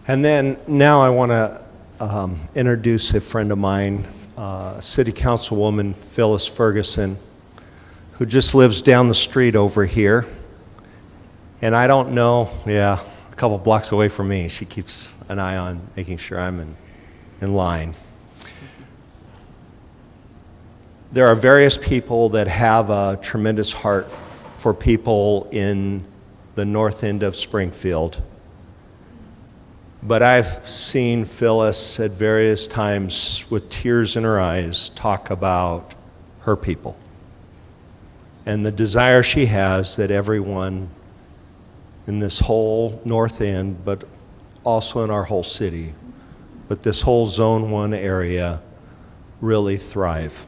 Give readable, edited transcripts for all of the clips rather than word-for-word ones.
And then now I want to introduce a friend of mine, City Councilwoman Phylliss Ferguson, who just lives down the street over here. And I don't know, a couple blocks away from me. She keeps an eye on making sure I'm in line. There are various people that have a tremendous heart for people in the north end of Springfield. But I've seen Phyllis at various times with tears in her eyes talk about her people and the desire she has that everyone in this whole north end, but also in our whole city, but this whole Zone 1 area really thrive.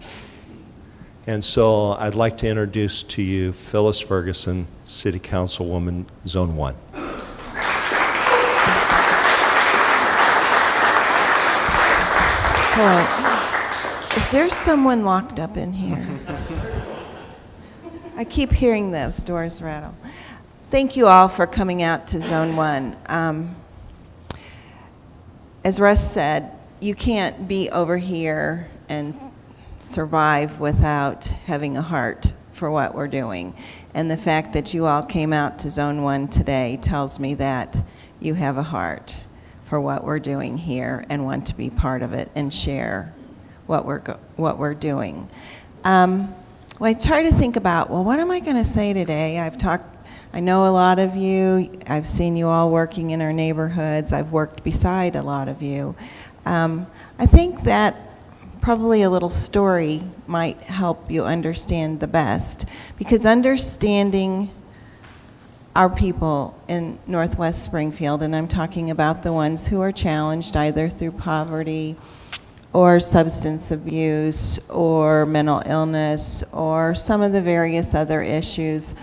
And so I'd like to introduce to you Phylliss Ferguson, City Councilwoman, Zone 1. Hello. Is there someone locked up in here? I keep hearing those doors rattle. Thank you all for coming out to Zone 1. As Russ said, you can't be over here and survive without having a heart for what we're doing. And the fact that you all came out to Zone 1 today tells me that you have a heart for what we're doing here and want to be part of it and share what we're doing. Well, I try to think about, what am I going to say today? I know a lot of you. I've seen you all working in our neighborhoods. I've worked beside a lot of you. I think that probably a little story might help you understand the best, because understanding our people in Northwest Springfield, and I'm talking about the ones who are challenged either through poverty or substance abuse or mental illness or some of the various other issues,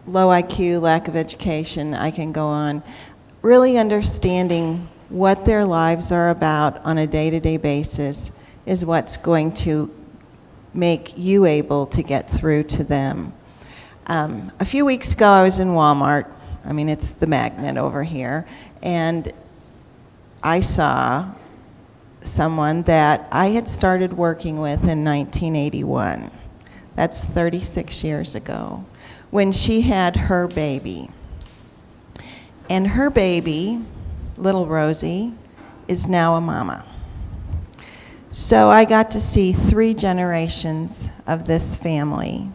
low IQ, lack of education, I can go on. Really understanding what their lives are about on a day-to-day basis is what's going to make you able to get through to them. A few weeks ago, I was in Walmart. I mean, it's the magnet over here. And I saw someone that I had started working with in 1981. That's 36 years ago, when she had her baby. And her baby, little Rosie, is now a mama. So I got to see 3 generations of this family.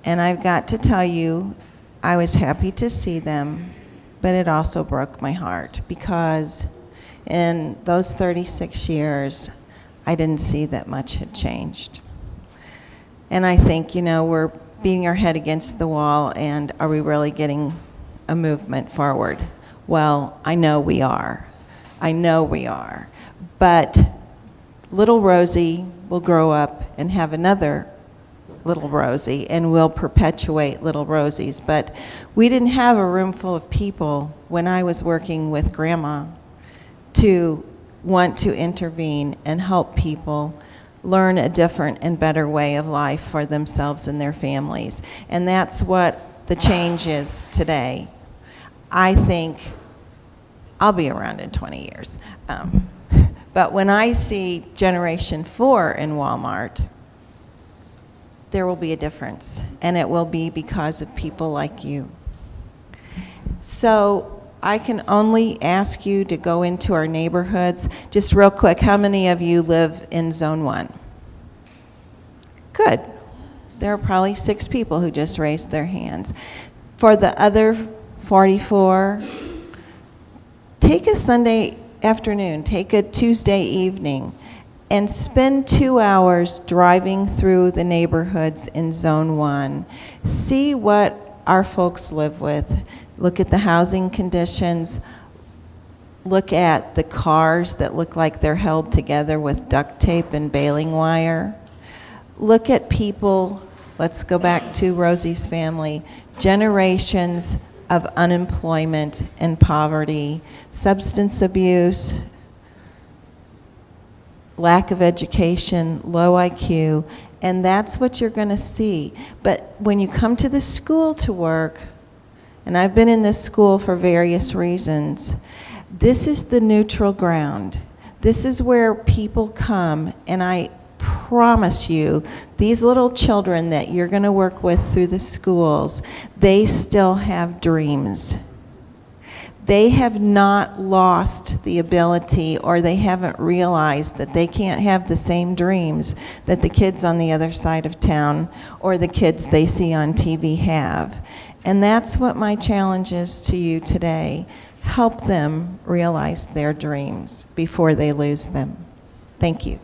And I've got to tell you, I was happy to see them, but it also broke my heart, because in those 36 years, I didn't see that much had changed. And I think, we're beating our head against the wall, and are we really getting a movement forward? Well, I know we are. But little Rosie will grow up and have another little Rosie, and we'll perpetuate little Rosies. But we didn't have a room full of people when I was working with Grandma to want to intervene and help people learn a different and better way of life for themselves and their families. And that's what the change is today. I think I'll be around in 20 years. But when I see Generation 4 in Walmart, there will be a difference, and it will be because of people like you. So I can only ask you to go into our neighborhoods. Just real quick, how many of you live in Zone 1? Good. There are probably 6 people who just raised their hands. For the other 44, take a Sunday afternoon, take a Tuesday evening, and spend 2 hours driving through the neighborhoods in Zone 1. See what our folks live with. Look at the housing conditions. Look at the cars that look like they're held together with duct tape and baling wire. Look at people, let's go back to Rosie's family, generations of unemployment and poverty, substance abuse, lack of education, low IQ, and that's what you're going to see. But when you come to the school to work, and I've been in this school for various reasons, This is the neutral ground. This is where people come, and I promise you, these little children that you're going to work with through the schools, they still have dreams. They have not lost the ability, or they haven't realized that they can't have the same dreams that the kids on the other side of town or the kids they see on TV have. And that's what my challenge is to you today. Help them realize their dreams before they lose them. Thank you.